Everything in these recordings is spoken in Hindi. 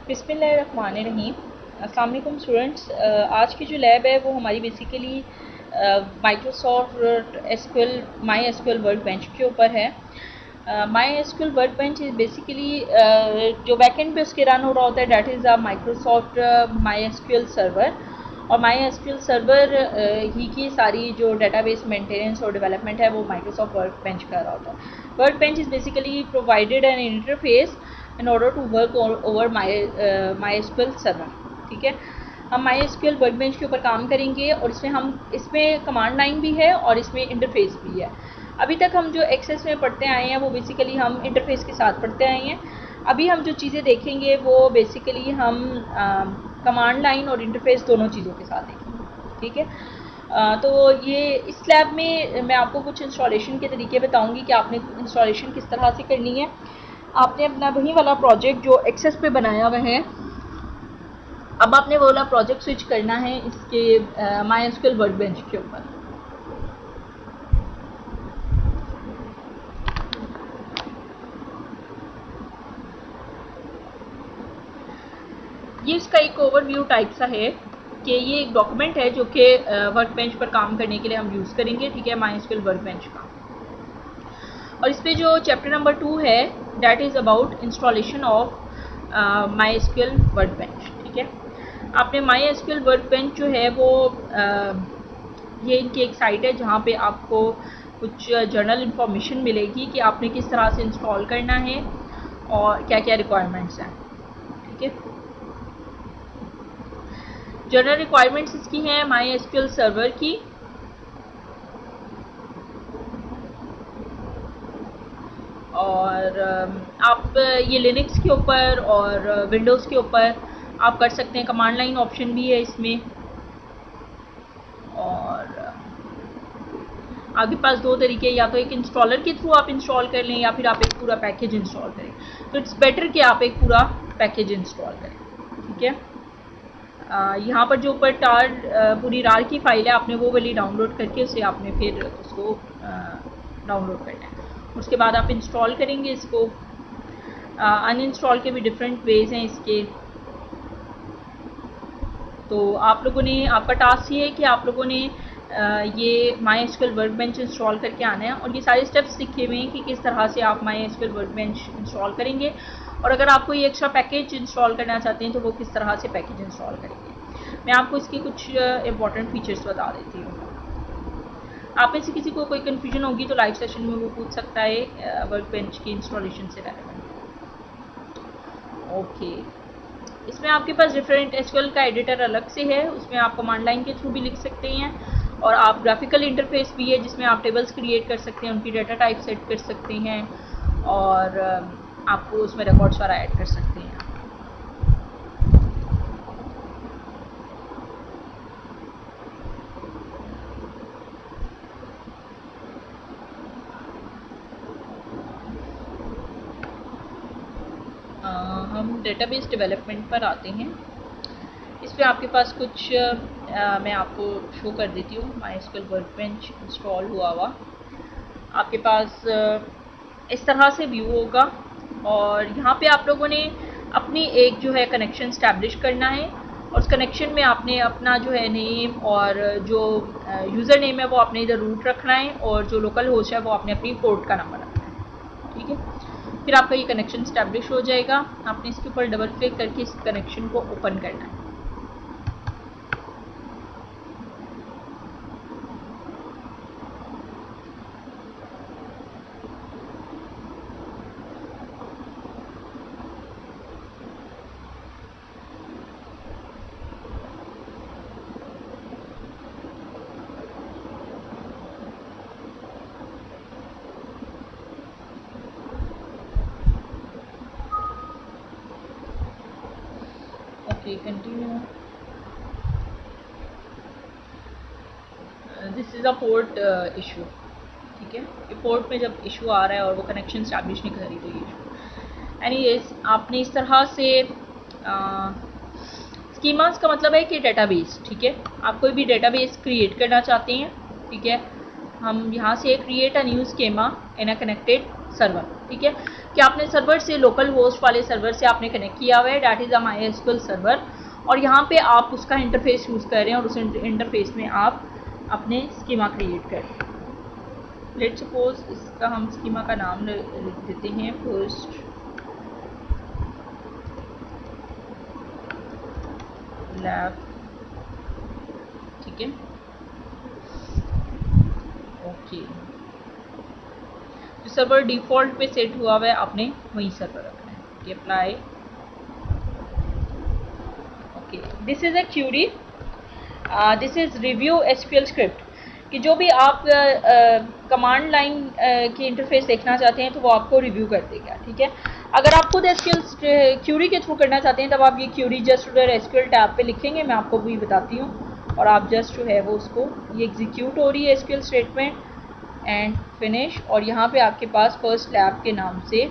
बिस्मिल्लाहिर्रहमानिर्रहीम। अस्सलाम वालेकुम स्टूडेंट्स। आज की जो लैब है वो हमारी basically Microsoft SQL my SQL work bench के ऊपर है। My SQL work bench is basically जो बैकएंड पे उसके रन हो रहा होता है that is a Microsoft my SQL server. और माई एसक्यूएल सर्वर ही की सारी जो डेटाबेस मेंटेनेंस और डेवलपमेंट है वो माइक्रोसॉफ्ट वर्क बेंच कर रहा होता है। Workbench is basically provided an interface in order to work over MySQL server. ठीक है, हम माई एसक्यूएल वर्क बेंच के ऊपर काम करेंगे और इसमें कमांड लाइन भी है और इसमें इंटरफेस भी है। अभी तक हम जो एक्सेस में पढ़ते आए हैं वो बेसिकली हम इंटरफेस के साथ पढ़ते आए हैं। अभी हम जो चीज़ें देखेंगे वो बेसिकली हम कमांड लाइन और इंटरफेस दोनों चीज़ों के साथ देखेंगे। ठीक है, तो ये इस लैब में मैं आपको कुछ इंस्टॉलेशन के तरीके बताऊंगी कि आपने इंस्टॉलेशन किस तरह से करनी है। आपने अपना वही वाला प्रोजेक्ट जो एक्सेस पे बनाया हुआ है, अब आपने वो वाला प्रोजेक्ट स्विच करना है इसके माई एसक्यूएल वर्क बेंच के ऊपर। ये इसका एक ओवरव्यू टाइप सा है कि ये एक डॉक्यूमेंट है जो कि वर्क बेंच पर काम करने के लिए हम यूज़ करेंगे। ठीक है, माई एसक्यूएल वर्क बेंच का। और इस पे जो चैप्टर नंबर 2 है that is about installation of my SQL work bench. ठीक है, आपने माई एसक्यूएल वर्क बेंच जो है वो ये इनकी एक साइट है जहाँ पे आपको कुछ जर्नल इंफॉर्मेशन मिलेगी कि आपने किस तरह से इंस्टॉल करना है और क्या क्या रिक्वायरमेंट्स हैं। ठीक है, जर्नल रिक्वायरमेंट्स इसकी हैं माई एसक्यूएल सर्वर की, और आप ये लिनक्स के ऊपर और विंडोज़ के ऊपर आप कर सकते हैं। कमांड लाइन ऑप्शन भी है इसमें, और आपके पास दो तरीके, या तो एक इंस्टॉलर के थ्रू आप इंस्टॉल कर लें या फिर आप एक पूरा पैकेज इंस्टॉल करें। तो इट्स बेटर कि आप एक पूरा पैकेज इंस्टॉल करें। ठीक है, यहाँ पर जो ऊपर पूरी रार की फाइल है आपने वो वाली डाउनलोड करके उसे आपने फिर उसको डाउनलोड करना है। उसके बाद आप इंस्टॉल करेंगे इसको। अनइंस्टॉल के भी डिफरेंट वेज हैं इसके। तो आप लोगों ने, आपका टास्क ये है कि आप लोगों ने ये my SQL work bench install करके आना है और ये सारे स्टेप्स लिखे हुए हैं कि किस तरह से आप my SQL work bench install करेंगे, और अगर आप कोई एक्स्ट्रा पैकेज इंस्टॉल करना चाहते हैं तो वो किस तरह से पैकेज इंस्टॉल करेंगे। मैं आपको इसके कुछ इंपॉर्टेंट फीचर्स बता देती हूँ। आप में से किसी को कोई कन्फ्यूजन होगी तो लाइव सेशन में वो पूछ सकता है वर्क बेंच की इंस्टॉलेशन से रेलेवेंट। ओके, इसमें आपके पास डिफरेंट एसक्यूएल का एडिटर अलग से है, उसमें आप कमांड लाइन के थ्रू भी लिख सकते हैं, और आप ग्राफिकल इंटरफेस भी है जिसमें आप टेबल्स क्रिएट कर सकते हैं, उनकी डाटा टाइप सेट कर सकते हैं, और आपको उसमें रिकॉर्ड्स वगैरह ऐड कर सकते हैं। हम डेटाबेस डेवलपमेंट पर आते हैं। इस पर आपके पास कुछ मैं आपको शो कर देती हूँ। My SQL work bench install हुआ हुआ आपके पास इस तरह से व्यू होगा, और यहाँ पे आप लोगों ने अपनी एक जो है कनेक्शन स्टैब्लिश करना है, और उस कनेक्शन में आपने अपना जो है नेम और जो यूज़र नेम है वो आपने इधर रूट रखना है, और जो लोकल होस्ट है वो आपने अपनी पोर्ट का नंबर रखना है। ठीक है, फिर आपका ये कनेक्शन स्टैब्लिश हो जाएगा। आपने इसके ऊपर डबल क्लिक करके इस कनेक्शन को ओपन करना है। Continue. This is a port issue. ठीक है, ये पोर्ट में जब इशू आ रहा है और वो कनेक्शन स्टैब्लिश नहीं कर रही तो ये इशू। एनीवेज, आपने इस तरह से स्कीमास का मतलब है कि डेटाबेस। ठीक है, आप कोई भी डेटाबेस क्रिएट करना चाहते हैं। ठीक है, हम यहाँ से create a new schema in a connected server. ठीक है, कि आपने सर्वर से, लोकल होस्ट वाले सर्वर से आपने कनेक्ट किया हुआ है, that is a MySQL server, और यहाँ पे आप उसका इंटरफेस यूज़ कर रहे हैं और उस इंटरफेस में आप अपने स्कीमा क्रिएट कर रहे हैं। लेट सपोज इसका हम स्कीमा का नाम लिख देते हैं फर्स्ट लैब, ठीक है, ओके। जो सर्वर डिफ़ॉल्ट पे सेट हुआ हुआ है आपने वही सर्वर रखना है, okay, apply, okay. This is a query, this is review SQL script, कि जो भी आप कमांड लाइन की इंटरफेस देखना चाहते हैं तो वो आपको रिव्यू कर देगा, ठीक है। अगर आप खुद एसक्यूएल क्यूरी के थ्रू करना चाहते हैं तब आप ये क्यूरी जस्ट उधर एसक्यूएल टैब पे लिखेंगे, मैं आपको भी बताती हूँ, और आप जस्ट जो है वो उसको, ये एग्जीक्यूट हो रही है एसक्यूएल स्टेटमेंट एंड फिनिश, और यहाँ पे आपके पास फर्स्ट लैब के नाम से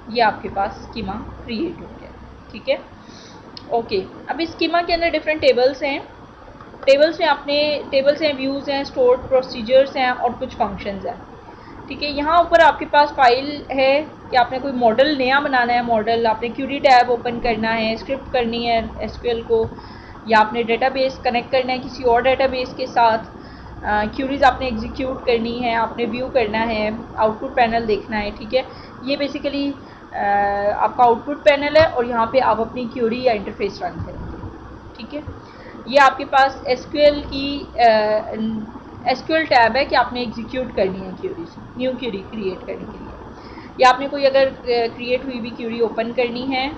ये आपके पास स्कीमा क्रिएट हो गया, ठीक है, ओके। अब इस स्कीमा के अंदर डिफरेंट टेबल्स हैं, टेबल्स में आपने टेबल्स हैं, व्यूज़ हैं, स्टोर्ड प्रोसीजर्स हैं और कुछ फंक्शंस हैं, ठीक है। यहाँ ऊपर आपके पास फाइल है कि आपने कोई मॉडल नया बनाना है, मॉडल आपने क्यूरी टैब ओपन करना है, स्क्रिप्ट करनी है एसक्यूएल को, या आपने डेटाबेस कनेक्ट करना है किसी और डेटाबेस के साथ, क्यूरीज आपने एग्जीक्यूट करनी है, आपने व्यू करना है, आउटपुट पैनल देखना है, ठीक है। ये बेसिकली आपका आउटपुट पैनल है और यहाँ पे आप अपनी क्यूरी या इंटरफेस रन करेंगे, ठीक है। ये आपके पास एसक्यूएल की एसक्यूएल टैब है कि आपने एग्जीक्यूट करनी है क्यूरी, न्यू क्यूरी क्रिएट करने के लिए, या आपने कोई अगर क्रिएट हुई भी क्यूरी ओपन करनी है,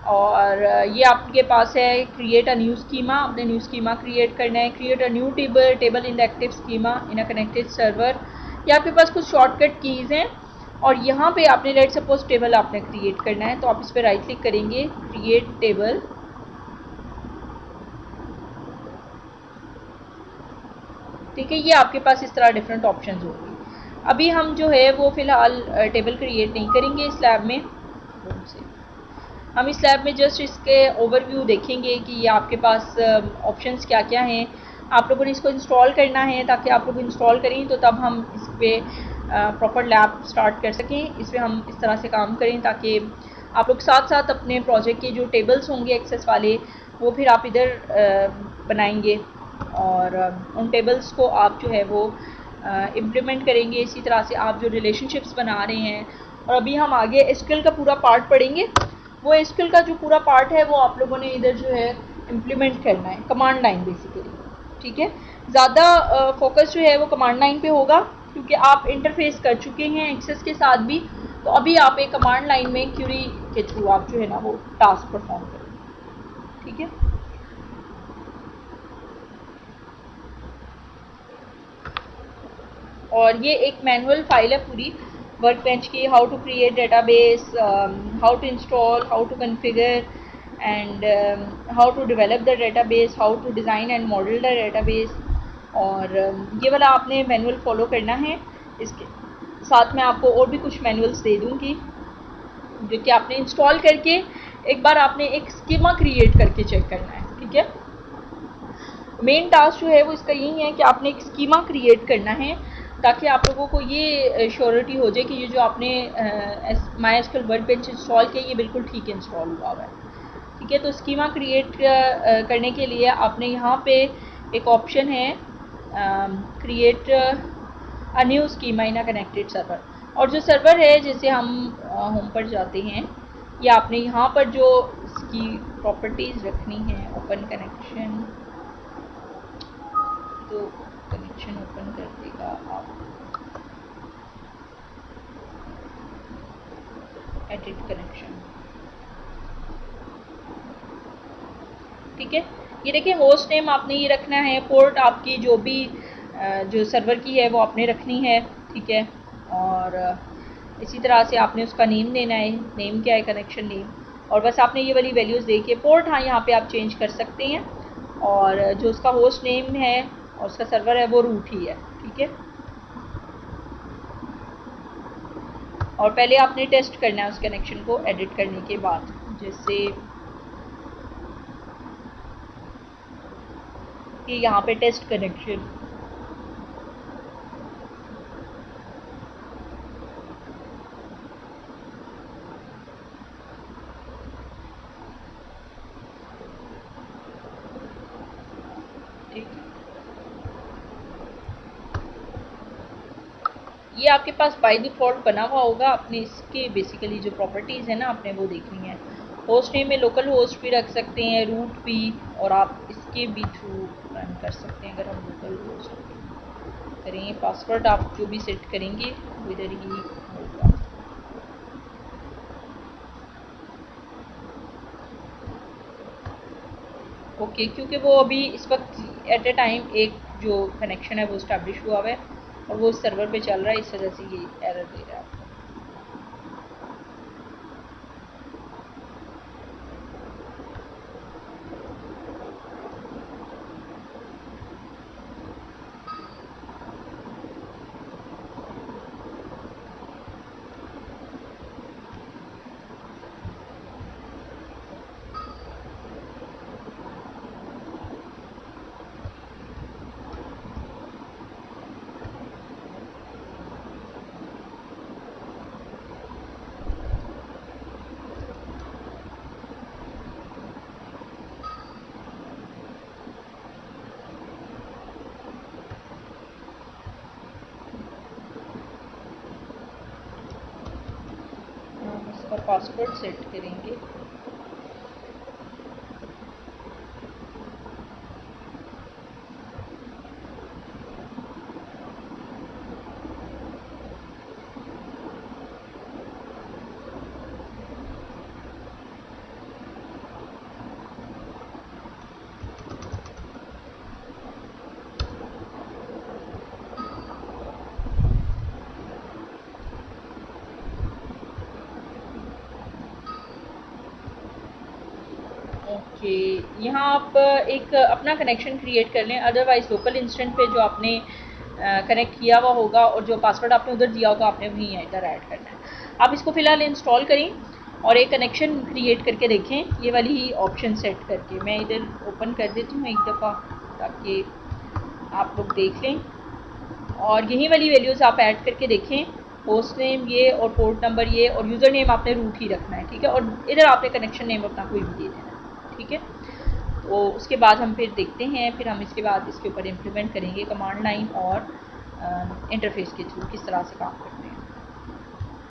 और ये आपके पास है क्रिएट अ न्यू स्कीमा, आपने न्यू स्कीमा क्रिएट करना है, create a new table in the active schema in a connected server, ये आपके पास कुछ शॉर्टकट कीज़ हैं, और यहाँ पे आपने लेट सपोज टेबल आपने क्रिएट करना है तो आप इस पर राइट क्लिक करेंगे, क्रिएट टेबल, ठीक है। ये आपके पास इस तरह डिफरेंट ऑप्शंस होंगे। अभी हम जो है वो फ़िलहाल टेबल क्रिएट नहीं करेंगे इस लैब में, हम इस लैब में जस्ट इसके ओवरव्यू देखेंगे कि ये आपके पास ऑप्शंस क्या क्या हैं। आप लोगों ने इसको इंस्टॉल करना है, ताकि आप लोग इंस्टॉल करें तो तब हम इस पर प्रॉपर लैब स्टार्ट कर सकें। इस पर हम इस तरह से काम करें ताकि आप लोग साथ साथ अपने प्रोजेक्ट के जो टेबल्स होंगे एक्सेस वाले, वो फिर आप इधर बनाएंगे और उन टेबल्स को आप जो है वो इम्प्लीमेंट करेंगे। इसी तरह से आप जो रिलेशनशिप्स बना रहे हैं, और अभी हम आगे एसक्यूएल का पूरा पार्ट पढ़ेंगे, वो एसक्यूएल का जो पूरा पार्ट है वो आप लोगों ने इधर जो है इम्प्लीमेंट करना है, कमांड लाइन बेसिकली, ठीक है। ज़्यादा फोकस जो है वो कमांड लाइन पे होगा क्योंकि आप इंटरफेस कर चुके हैं एक्सेस के साथ भी, तो अभी आप एक कमांड लाइन में क्यूरी के थ्रू आप जो है ना वो टास्क परफॉर्म करेंगे, ठीक है। और ये एक मैनुअल फाइल है पूरी वर्कबेंच की, how to create database, how to install, how to configure and how to develop the database, how to design and model the database, और ये वाला आपने मैनुअल फॉलो करना है। इसके साथ मैं आपको और भी कुछ मैनुअल्स दे दूँगी जो कि आपने इंस्टॉल करके एक बार आपने एक स्कीमा क्रिएट करके चेक करना है, ठीक है। मेन टास्क जो है वो इसका यही है कि आपने एक स्कीमा क्रिएट करना है ताकि आप लोगों को ये श्योरिटी हो जाए कि ये जो आपने MySQL वर्कबेंच इंस्टॉल किया ये बिल्कुल ठीक इंस्टॉल हुआ है, ठीक है। तो स्कीमा क्रिएट करने के लिए आपने यहाँ पे एक ऑप्शन है create a new schema in a connected server, और जो सर्वर है जैसे हम होम पर जाते हैं, ये आपने यहाँ पर जो इसकी प्रॉपर्टीज़ रखनी है, ओपन कनेक्शन, तो कनेक्शन ओपन कर देगा आप, एडिट कनेक्शन, ठीक है। ये देखिए होस्ट नेम आपने ये रखना है, पोर्ट आपकी जो भी जो सर्वर की है वो आपने रखनी है, ठीक है। और इसी तरह से आपने उसका नेम देना है, नेम क्या है, कनेक्शन नेम, और बस आपने ये वाली वैल्यूज़ दे के पोर्ट, हाँ यहाँ पे आप चेंज कर सकते हैं, और जो उसका होस्ट नेम है और उसका सर्वर है वो रूट ही है, ठीक है। और पहले आपने टेस्ट करना है उस कनेक्शन को एडिट करने के बाद, जैसे कि यहाँ पे टेस्ट कनेक्शन, ये आपके पास बाय डिफ़ॉल्ट बना हुआ होगा। आपने इसके बेसिकली जो प्रॉपर्टीज़ है ना आपने वो देखनी है। होस्ट नेम में लोकल होस्ट भी रख सकते हैं, रूट भी, और आप इसके भी थ्रू रन कर सकते हैं। अगर हम लोकल होस्ट करेंगे, पासवर्ड आप जो भी सेट करेंगे वो इधर ही होगा। ओके, क्योंकि वो अभी इस वक्त एट ए टाइम एक जो कनेक्शन है वो इस्टेब्लिश हुआ है और वो सर्वर पे चल रहा है, इस वजह से ये एरर दे रहा है। इसका पासवर्ड सेट करेंगे। ओके, यहाँ आप एक अपना कनेक्शन क्रिएट कर लें, अदरवाइज़ लोकल इंस्टेंट पे जो आपने कनेक्ट किया हुआ होगा और जो पासवर्ड आपने उधर दिया होगा आपने वहीं इधर ऐड करना है। आप इसको फ़िलहाल इंस्टॉल करें और एक कनेक्शन क्रिएट करके देखें, ये वाली ही ऑप्शन सेट करके। मैं इधर ओपन कर देती हूँ एक दफ़ा ताकि आप लोग देख लें, और यही वाली वैल्यूज़ आप ऐड करके देखें। होस्ट नेम ये और पोर्ट नंबर ये और यूज़र नेम आपने रूट ही रखना है, ठीक है, और इधर आपने कनेक्शन नेम अपना कोई भी दे देना है, ठीक है। तो उसके बाद हम फिर देखते हैं, फिर हम इसके बाद इसके ऊपर इम्प्लीमेंट करेंगे कमांड लाइन और इंटरफेस के थ्रू किस तरह से काम करते हैं।